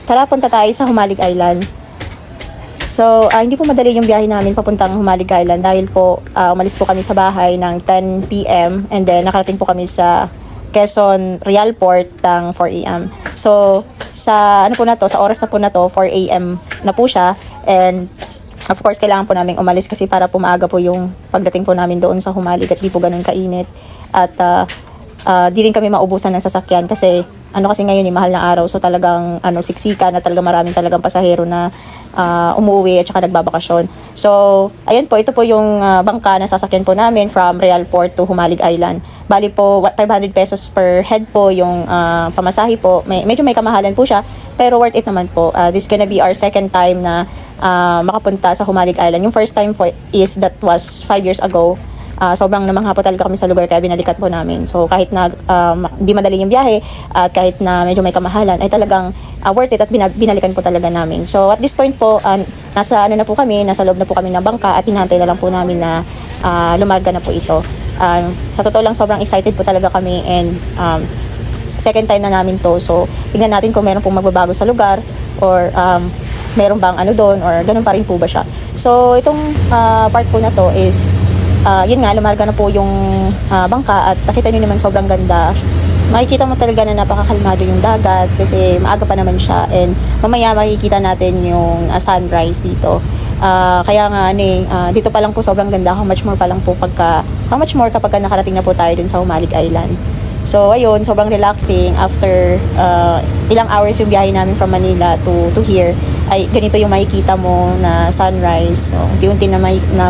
tara punta tayo sa Humalig Island. So, hindi po madali yung biyahe namin papuntang Humalig Island dahil po umalis po kami sa bahay ng 10 PM and then nakarating po kami sa Quezon Real Port ng 4 AM. So, sa ano po na to, sa oras na po na to, 4 AM na po siya, and of course kailangan po namin umalis kasi para po maaga po yung pagdating po namin doon sa Humalig at di po ganun kainit at di rin kami maubusan ng sasakyan kasi kasi ngayon mahal na araw, so talagang siksika na talaga, maraming talagang pasahero na umuwi at saka nagbabakasyon. So, ayun po, ito po yung bangka na sasakyan po namin from Real Port to Humalig Island. Bali po, 500 pesos per head po yung pamasahe po. Medyo may kamahalan po siya, pero worth it naman po. This gonna be our second time na makapunta sa Humalig Island. Yung first time that was 5 years ago. Sobrang namangha po talaga kami sa lugar kaya binalikan po namin. So kahit na di madali yung biyahe at kahit na medyo may kamahalan ay talagang worth it at binalikan po talaga namin. So at this point po nasa na po kami, nasa loob na po kami ng bangka at hinahantay na lang po namin na lumarga na po ito. Sa totoo lang sobrang excited po talaga kami and second time na namin to. So tingnan natin kung meron pong magbabago sa lugar or meron bang doon or ganun pa rin po ba siya. So itong part po na to is yun nga, lumarga na po yung bangka at nakita nyo naman sobrang ganda. Makikita mo talaga na napakakalmado yung dagat kasi maaga pa naman siya and mamaya makikita natin yung sunrise dito. Kaya nga dito pa lang po sobrang ganda. How much more kapag nakarating na po tayo dun sa Humalig Island. So ayun, sobrang relaxing after ilang hours yung biyahe namin from Manila to here. Ay ganito yung makikita mo na sunrise. So unti-unti na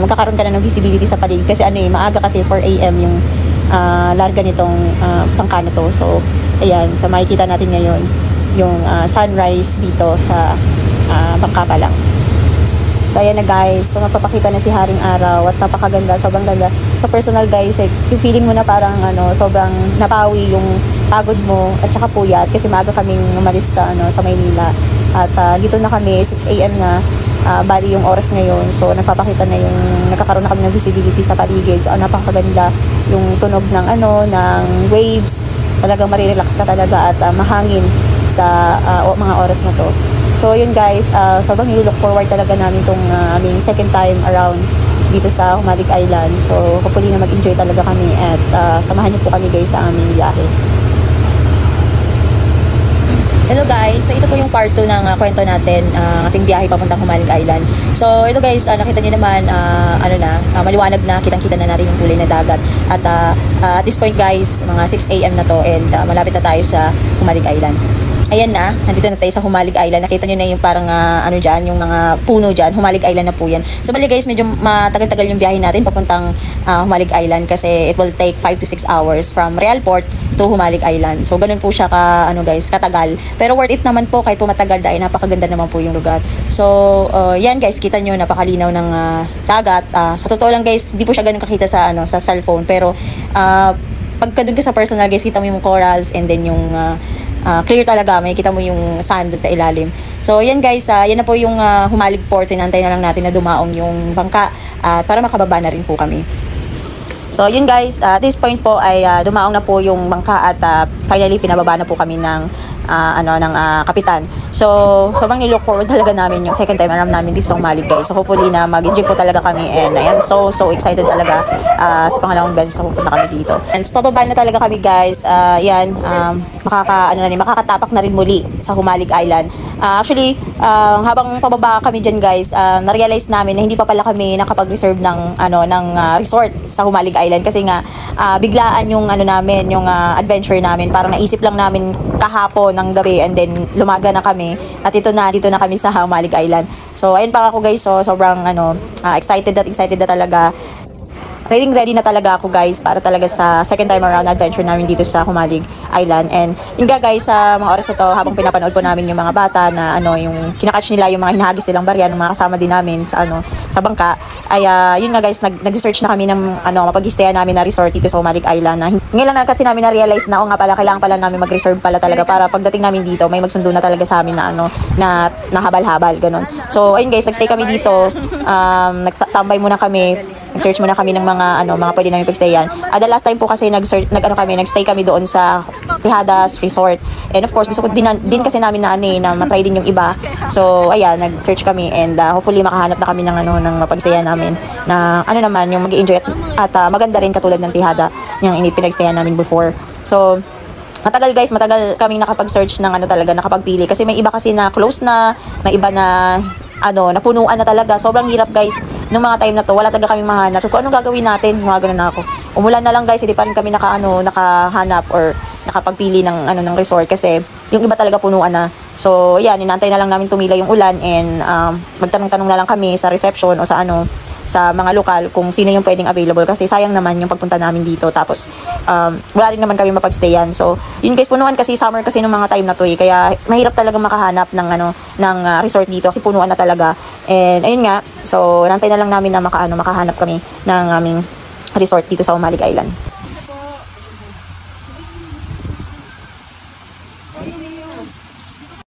magkakaroon ka na ng visibility sa paligid kasi maaga kasi 4 AM yung larga nitong bangka na to. So ayan, sa makikita natin ngayon yung sunrise dito sa bangka pa lang. So ayan na guys, so magpapakita na si Haring Araw at napakaganda, sobrang ganda. Sa personal guys, yung feeling mo na parang sobrang napawi yung pagod mo at saka puyat kasi maaga kaming umalis sa Maynila. At dito na kami, 6 AM na, bali yung oras ngayon. So nagpapakita na nagkakaroon na kami ng visibility sa paligid. So napakaganda yung tunog ng ng waves. Talagang marirelax ka talaga at mahangin sa mga oras na to. So yun guys, sobrang nilook forward talaga namin itong aming second time around dito sa Humalig Island. So hopefully na mag-enjoy talaga kami at samahan niyo po kami guys sa aming biyahe. Hello guys, so ito po yung part 2 ng kwento natin, ating biyahe papuntang Humalig Island. So ito guys, nakita niyo naman maliwanag na, kitang-kita na natin yung kulay na dagat. At at this point guys, mga 6 AM na to and malapit na tayo sa Humalig Island. Ayan na, nandito na tayo sa Humalig Island. Nakita nyo na yung parang dyan, yung mga puno dyan. Humalig Island na po yan. So bali guys, medyo matagal-tagal yung biyahe natin papuntang Humalig Island kasi it will take 5 to 6 hours from Real Port to Humalig Island. So ganun po siya guys, katagal. Pero worth it naman po kahit po matagal dahil napakaganda naman po yung lugar. So yan guys, kita nyo napakalinaw ng dagat. Sa totoo lang guys, hindi po siya ganun kakita sa sa cellphone. Pero pagka dun ka sa personal guys, kita mo yung corals and then yung clear talaga, may kita mo yung sand sa ilalim. So yan guys, yan na po yung Humalig Port. Sinantay na lang natin na dumaong yung bangka para makababa na rin po kami. So yun guys, at this point po ay dumaong na po yung bangka at finally pinababa na po kami ng kapitan. So sobrang nilook forward talaga namin yung second time around namin dito sa Humalig guys. So hopefully na mag-enjoy po talaga kami and I am so excited talaga sa pangalawang beses na pupunta kami dito. And pababa na talaga kami guys. Makakatapak na rin muli sa Humalig Island. Actually, habang pababa kami dyan guys, na-realize namin na hindi pa pala kami nakapag-reserve ng resort sa Humalig Island kasi nga biglaan yung yung adventure namin. Parang naisip lang namin kahapon ng gabi and then lumaga na kami at dito na kami sa Humalig Island. So ayun pa ako guys, so sobrang excited na talaga. Ready na talaga ako guys para talaga sa second time around adventure namin dito sa Humalig Island. And yun nga guys, sa mga oras na to habang pinapanood po namin yung mga bata na yung kinakatch nila yung mga hinahagis nilang barya ng mga kasama din namin sa sa bangka ay yun nga guys, nag-search na kami ng mapag-stayan namin na resort dito sa Humalig Island na ngayon lang kasi namin na-realize na nga pala kailangan pala namin mag-reserve pala talaga para pagdating namin dito may magsundo na talaga sa amin na habal-habal ganun. So ayun guys, nagstay kami dito, nagtambay muna kami nag-search muna kami ng mga mga pwede namin pagstayan. The last time po kasi nag-stay kami doon sa Tejadas Resort. And of course, gusto ko din kasi namin na matry din yung iba. So ayan, nag-search kami and hopefully makahanap na kami ng mapagstayan namin na naman yung mag-enjoy at maganda rin katulad ng Tejada yung pinagstayan namin before. So matagal kaming nakapag-search ng talaga, nakapagpili. Kasi may iba kasi na close na, may iba na napunuan na talaga. Sobrang hirap guys, nung mga time na to, wala talaga kaming mahanap. So kung anong gagawin natin, mga ganun na ako. Umulan na lang guys, hindi pa rin kami nakahanap or nakapagpili ng resort kasi yung iba talaga punuan na. So yan, inantay na lang namin tumila yung ulan and magtanong-tanong na lang kami sa reception o sa mga lokal kung sino yung pwedeng available kasi sayang naman yung pagpunta namin dito tapos wala rin naman kami mapagstayan. So yun guys, punuan kasi summer kasi nung mga time na to kaya mahirap talaga makahanap ng resort dito kasi punuan na talaga. And ayun nga, so nantay na lang namin na makahanap kami ng aming resort dito sa Humalig Island.